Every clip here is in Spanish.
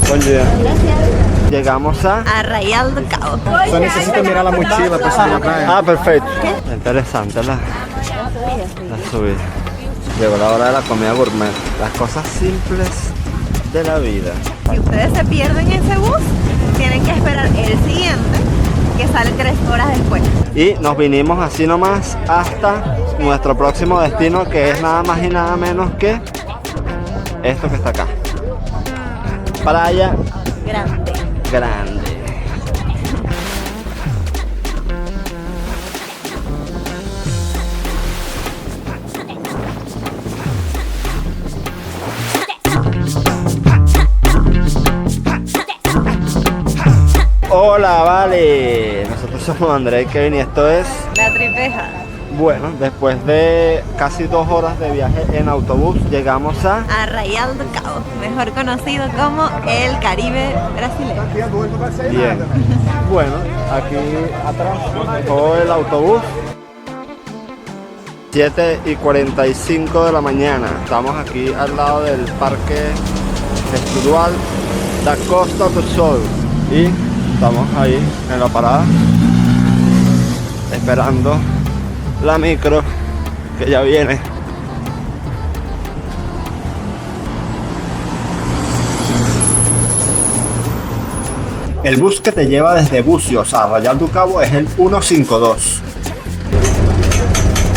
Buen día. Gracias. Llegamos a Arraial do Cabo. Só necesito mirar la mochila para subir la playa. Ah, perfecto. Interesante la subida. Llegó la hora de la comida gourmet. Las cosas simples de la vida. Si ustedes se pierden ese bus, tienen que esperar el siguiente, que sale 3 horas después. Y nos vinimos así nomás hasta nuestro próximo destino, que es nada más y nada menos que esto que está acá. Playa Grande. Grande. Hola, vale. Nosotros somos André y Kevin y esto es... La Tripeja. Bueno, después de casi 2 horas de viaje en autobús, llegamos a... Arraial do Cabo, mejor conocido como el Caribe brasileño. Bien. Bueno, aquí atrás dejó el autobús. 7:45 de la mañana. Estamos aquí al lado del Parque Estadual da Costa do Sol. Y estamos ahí en la parada, esperando la micro que ya viene. El bus que te lleva desde Bucios a Arraial do Cabo es el 152.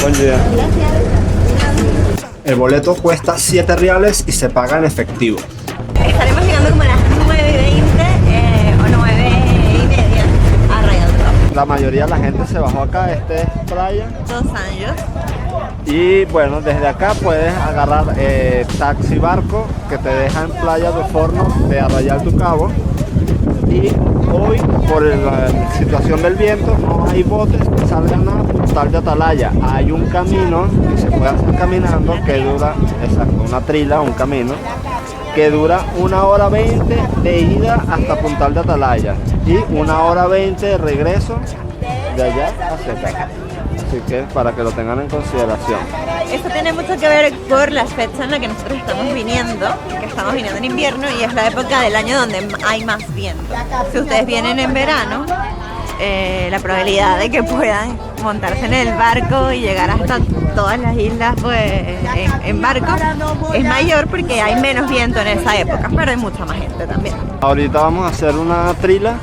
Buen día. Gracias. El boleto cuesta 7 reales y se paga en efectivo. Estaremos llegando como a las 9:20 o 9:30 a Arraial do Cabo. La mayoría de la gente se bajó acá. Este es playa. 2 años. Y bueno, desde acá puedes agarrar taxi barco que te deja en Playa do Forno de Arraial do Cabo. Y hoy, por la situación del viento, no hay botes que salgan a Puntal de Atalaya. Hay un camino que se puede hacer caminando que dura, exacto, una trila, un camino que dura 1 hora 20 de ida hasta Puntal de Atalaya y 1 hora 20 de regreso de allá hacia acá. Así que para que lo tengan en consideración. Esto tiene mucho que ver por la fecha en la que nosotros estamos viniendo, que estamos viniendo en invierno y es la época del año donde hay más viento. Si ustedes vienen en verano, la probabilidad de que puedan montarse en el barco y llegar hasta todas las islas pues, en barco es mayor porque hay menos viento en esa época, pero hay mucha más gente también. Ahorita vamos a hacer una trila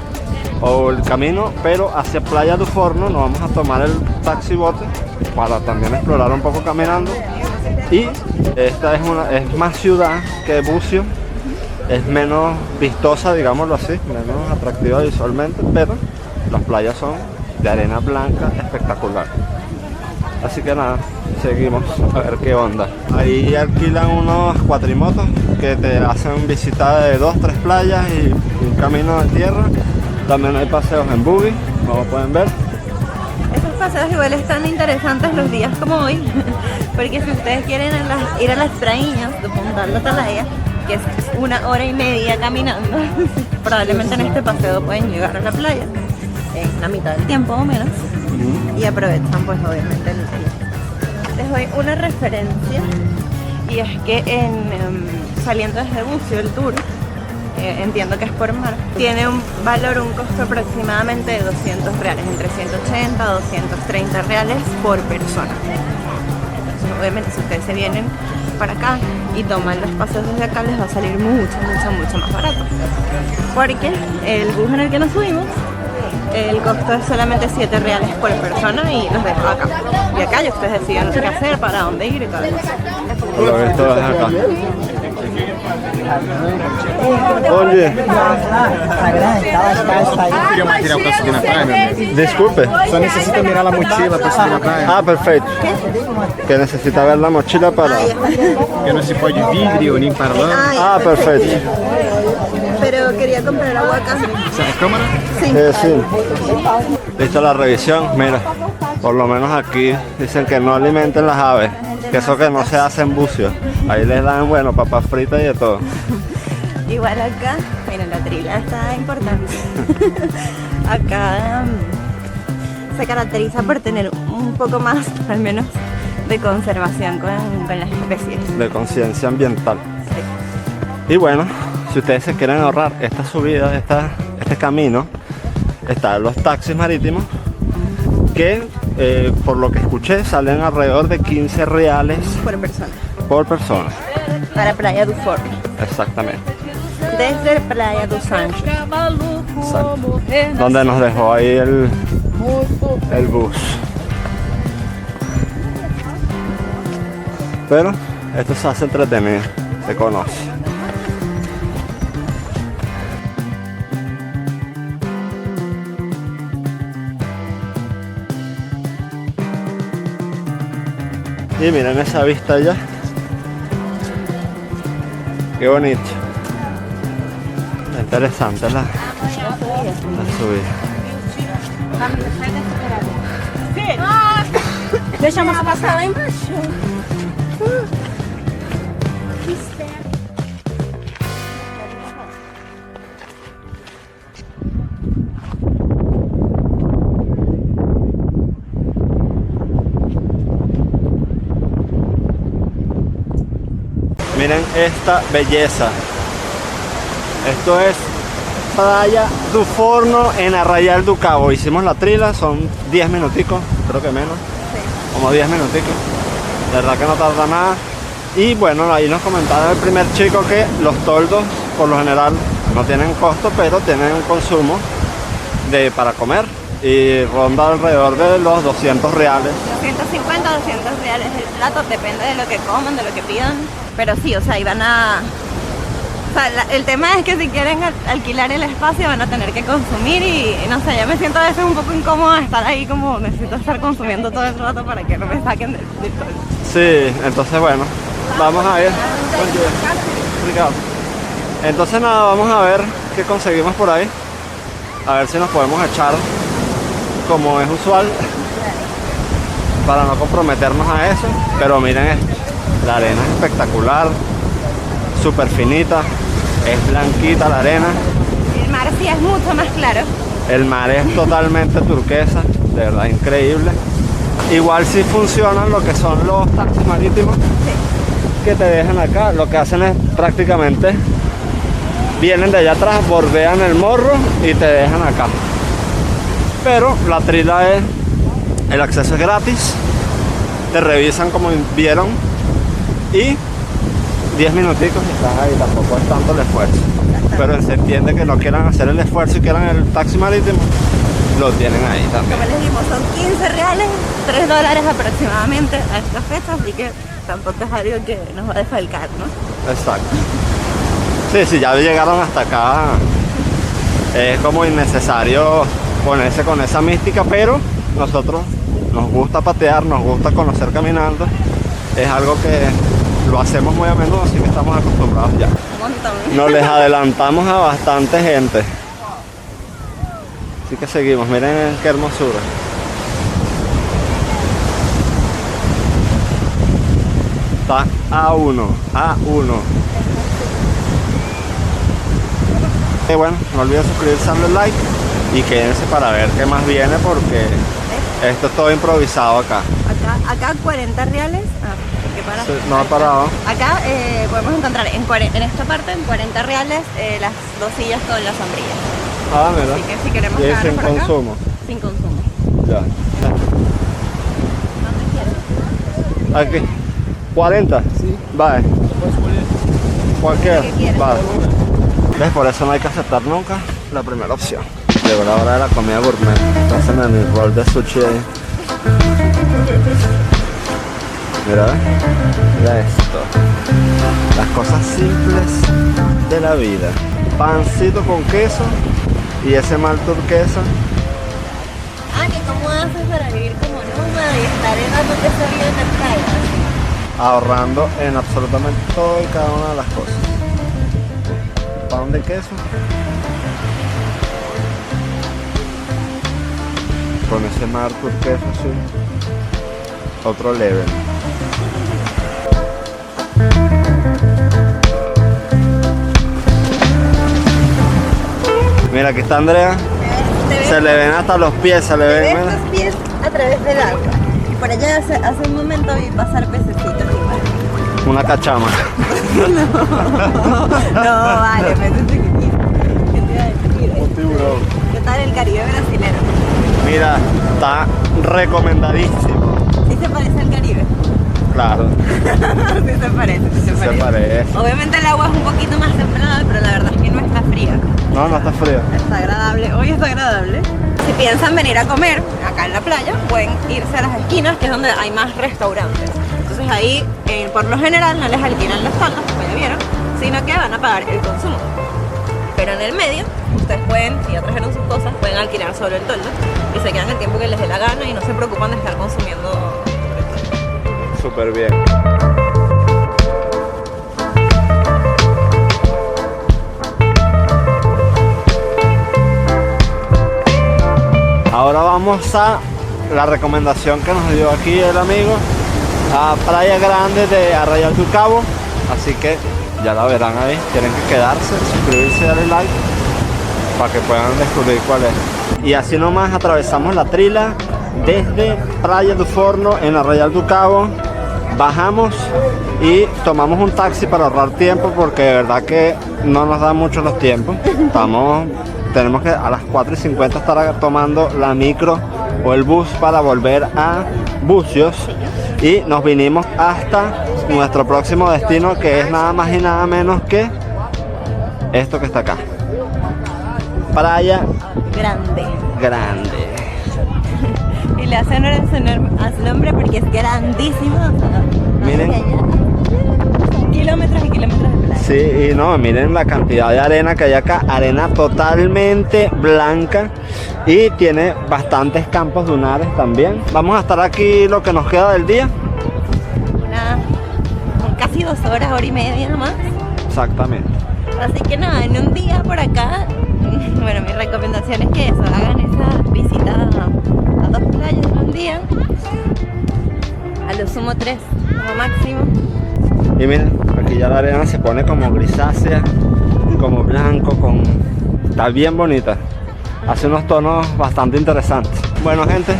o el camino, pero hacia Playa do Forno. Nos vamos a tomar el taxi bote para también explorar un poco caminando. Y esta es más ciudad que Bucios, es menos vistosa, digámoslo así, menos atractiva visualmente, pero las playas son de arena blanca espectacular. Así que nada, seguimos a ver qué onda. Ahí alquilan unos cuatrimotos que te hacen visita de 2-3 playas y un camino de tierra. También hay paseos en buggy, como pueden ver. Esos paseos igual están interesantes los días como hoy, porque si ustedes quieren ir a las traíñas de Puntal de Atalaya, que es 1 hora y media caminando, probablemente en este paseo pueden llegar a la playa en la mitad del tiempo o menos y aprovechan pues obviamente el día. Les doy una referencia y es que saliendo desde Bucio el tour, entiendo que es por mar, tiene un costo aproximadamente de 200 reales, entre 180 a 230 reales por persona. Entonces, obviamente si ustedes se vienen para acá y toman los paseos desde acá les va a salir mucho más barato, porque el bus en el que nos subimos, el costo es solamente 7 reales por persona y los dejo acá. Y acá ya ustedes deciden qué hacer, para dónde ir y todo eso. Pero esto es acá. Oye, Queria um material para subir na praia, meu amigo. disculpe. Só necesito mirar la mochila para subir na praia. Ah, perfecto. Que necesita ver la mochila para... Porque não se pode vidro nem parlante. Ah, perfecto. Pero quería comprar agua acá. A câmera? Sí. Listo la revisión. Mira, por lo menos aquí dicen que no alimenten las aves, que eso que no se hace en Bucios. Ahí les dan, bueno, papas fritas y de todo. Igual acá, miren, la trila está importante. Acá se caracteriza por tener un poco más, al menos, de conservación con las especies. De conciencia ambiental. Sí. Y bueno, si si ustedes se quieren ahorrar esta subida, este camino, están los taxis marítimos que por lo que escuché salen alrededor de 15 reales por persona. Para Praia do Forno. Exactamente. Desde Praia do Sancho. Exacto. Donde nos dejó ahí el bus. Pero esto se hace entretenido, se conoce. Y miren esa vista allá. Qué bonito. Está interesante la subida. Deixamos passar lá embaixo. Miren esta belleza. Esto es Praia do Forno en Arraial do Cabo. Hicimos la trila, son 10 minuticos, creo que menos. Como 10 minuticos. De verdad que no tarda nada. Y bueno, ahí nos comentaba el primer chico que los toldos por lo general no tienen costo, pero tienen un consumo para comer. Y ronda alrededor de los 200 reales. 150 o 200 reales el plato, depende de lo que coman, de lo que pidan. Pero sí, o sea, iban a... O sea, el tema es que si quieren alquilar el espacio van a tener que consumir y no sé, yo me siento a veces un poco incómoda estar ahí como necesito estar consumiendo todo el rato para que no me saquen del toldo. Sí, entonces bueno, vamos a ir. Entonces nada, vamos a ver qué conseguimos por ahí. A ver si nos podemos echar como es usual para no comprometernos a eso. Pero miren esto, la arena es espectacular, súper finita, es blanquita la arena. El mar sí es mucho más claro. El mar es totalmente turquesa, de verdad increíble. Igual sí funcionan lo que son los taxis marítimos, que te dejan acá. Lo que hacen es prácticamente vienen de allá atrás, bordean el morro y te dejan acá. Pero la trila el acceso es gratis, te revisan como vieron y 10 minuticos y estás ahí, tampoco es tanto el esfuerzo. Pero se entiende que no quieran hacer el esfuerzo y quieran el taxi marítimo, lo tienen ahí también. Como les dijimos, son 15 reales, 3 dólares aproximadamente a esta fecha, así que tampoco es algo que nos va a desfalcar, ¿no? Exacto. Sí, ya llegaron hasta acá, es como innecesario ponerse con esa mística, pero nosotros nos gusta patear, nos gusta conocer caminando, es algo que lo hacemos muy a menudo, así que estamos acostumbrados ya. Un montón. Nos les adelantamos a bastante gente. Así que seguimos, miren qué hermosura. Está A1. Y bueno, no olviden suscribirse, darle like y quédense para ver qué más viene porque esto es todo improvisado acá. Acá 40 reales. Sí, no ha parado. Acá podemos encontrar en esta parte en 40 reales las 2 sillas con la sombrilla. Ah, mira. Así que si queremos y es quedarnos sin por acá, consumo. sin consumo. Ya. ¿Dónde quieres? Aquí. 40. Sí. Vale. Cualquiera. ¿Qué quieres? Vale. ¿Ves? Por eso no hay que aceptar nunca la primera opción. Llegó la hora de la comida gourmet. Estás en el rol de sushi ahí. Mira esto. Las cosas simples de la vida. Pancito con queso y ese mal turquesa. ¿Que cómo haces para vivir como nómada y estar en esa vida en la playa? Ahorrando en absolutamente todo y cada una de las cosas. Pan de queso con ese mar turquesa así. Otro level. Mira, aquí está Andrea. Se le ven hasta los pies, se le ven. Los pies a través del agua. Y por allá hace un momento vi pasar pececitos igual. Una cachama. No, vale, métete aquí. ¿Qué te iba a decir? Un tiburón. ¿Qué tal el Caribe brasilero? Mira, está recomendadísimo. ¿Sí se parece al Caribe? Claro, Sí se parece, sí se se parece. parece. Obviamente el agua es un poquito más templada, pero la verdad es que no está fría. No, no está frío. Está agradable, hoy está agradable. Si piensan venir a comer acá en la playa, pueden irse a las esquinas, que es donde hay más restaurantes. Entonces ahí, por lo general, no les alquilan los toldos, como ya vieron, sino que van a pagar el consumo. Pero en el medio, ustedes pueden, si ya trajeron sus cosas, pueden alquilar solo el toldo y se quedan el tiempo que les dé la gana y no se preocupan de estar consumiendo el toldo. Súper bien. Ahora vamos a la recomendación que nos dio aquí el amigo, a Playa Grande de Arrayal do Cabo. Así que ya la verán ahí. Tienen que quedarse, suscribirse y darle like para que puedan descubrir cuál es. Y así nomás atravesamos la trila desde Praia do Forno en Arrayal do Cabo. Bajamos y tomamos un taxi para ahorrar tiempo, porque de verdad que no nos dan mucho los tiempos. Tenemos que a las 4:50 estar tomando la micro o el bus para volver a Bucios, y nos vinimos hasta nuestro próximo destino, que es nada más y nada menos que esto que está acá, Playa Grande. Y le hacen honor a su nombre porque es grandísimo. O sea, Miren. Kilómetros y kilómetros de playa. Sí, y no, miren la cantidad de arena que hay acá, arena totalmente blanca, y tiene bastantes campos dunares también. Vamos a estar aquí lo que nos queda del día. Casi 2 horas, hora y media nomás. Exactamente. Así que nada, en un día por acá, bueno, mi recomendación es que eso, hagan esa visita a 2 playas en un día, a lo sumo 3 como máximo. Y miren, aquí ya la arena se pone como grisácea, como blanco, está bien bonita. Hace unos tonos bastante interesantes. Bueno, gente,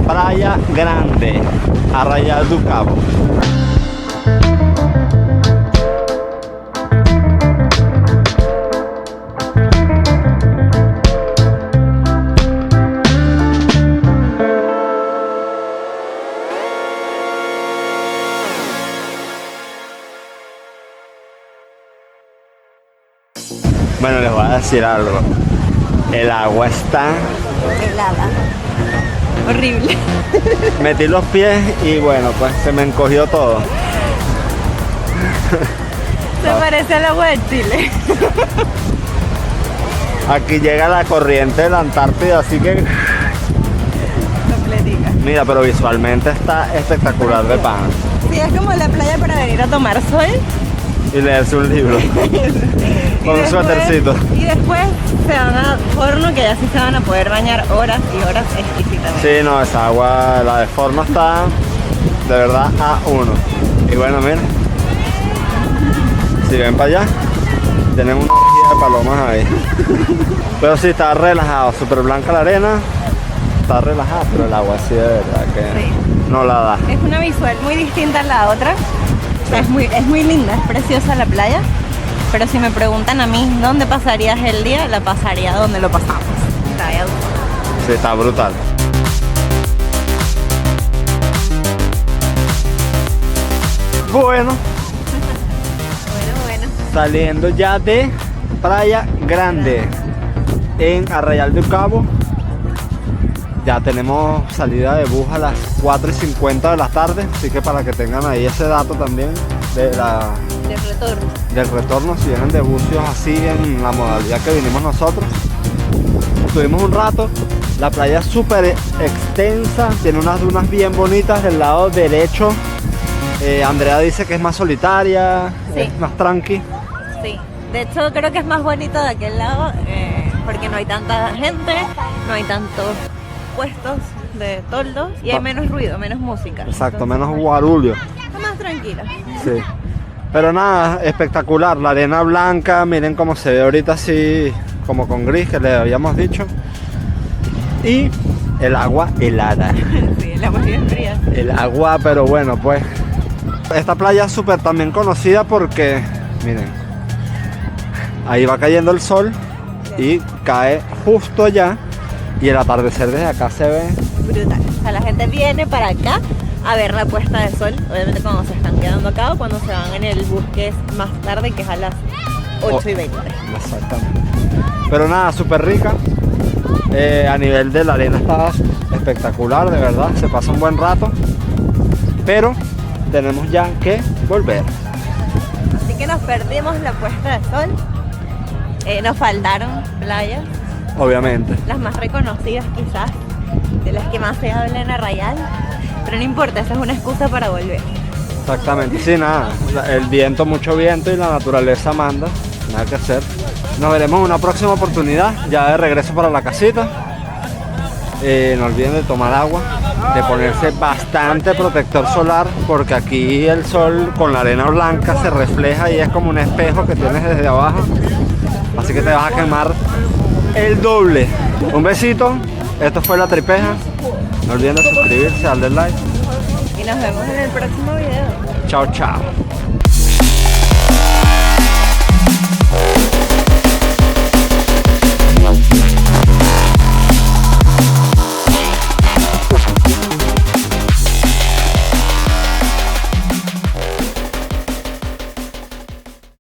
Playa Grande, Arrayal do Cabo. Bueno, les voy a decir algo. El agua está Helada. Horrible. metí los pies y bueno, pues se me encogió todo. Se parece al agua de Chile. Aquí llega la corriente de la Antártida, así que Completica. mira, pero visualmente está espectacular de pan. Sí, es como la playa para venir a tomar sol. Y leerse un libro con un suétercito. Y después se van a Forno, que ya sí se van a poder bañar horas y horas exquisitamente. Sí, no, esa agua, la de Forno está de verdad a uno. Y bueno, miren, si ven para allá, tienen una orgía de palomas ahí. Pero sí, está relajado, súper blanca la arena, está relajada, pero el agua sí de verdad que Sí. no la da. Es una visual muy distinta a la otra. O sea, es muy linda, es preciosa la playa. Pero si me preguntan a mí dónde pasarías el día, la pasaría donde lo pasamos. Playa do Forno. Sí, está brutal. Bueno, Bueno. saliendo ya de Playa Grande en Arrayal do Cabo. Ya tenemos salida de bus a las 4:50 de la tarde, así que para que tengan ahí ese dato también De retorno. del retorno, si vienen de Bucios así en la modalidad que vinimos nosotros. Estuvimos un rato, la playa es súper extensa, tiene unas dunas bien bonitas del lado derecho. Andrea dice que es más solitaria, Sí. es más tranqui. Sí. De hecho, creo que es más bonito de aquel lado porque no hay tanta gente, no hay tantos puestos de toldos y hay menos ruido, menos música. Exacto, Entonces, menos guarulio. está más tranquila. Sí. Pero nada, espectacular, la arena blanca, miren cómo se ve ahorita así, como con gris que le habíamos dicho. Y el agua helada. Sí, el agua es bien fría. El agua, pero bueno, pues Esta playa es súper también conocida porque, miren, ahí va cayendo el sol y cae justo allá y el atardecer desde acá se ve Brutal. O sea, la gente viene para acá a ver la puesta de sol, obviamente cuando se están quedando acá o cuando se van en el bus que es más tarde, que es a las 8:20. Exactamente. Pero nada, súper rica. A nivel de la arena está espectacular, de verdad, se pasa un buen rato. Pero tenemos ya que volver. Así que nos perdimos la puesta de sol. Nos faltaron playas, Obviamente. las más reconocidas quizás, de las que más se habla en Arrayal. Pero no importa, esa es una excusa para volver. Exactamente, sí, nada. El viento, mucho viento y la naturaleza manda. Nada que hacer. Nos veremos en una próxima oportunidad, ya de regreso para la casita. No olviden de tomar agua, de ponerse bastante protector solar, porque aquí el sol con la arena blanca se refleja y es como un espejo que tienes desde abajo. Así que te vas a quemar el doble. Un besito, esto fue La Tripeja. No olviden de suscribirse, darle like. Y nos vemos en el próximo video. Chao, chao.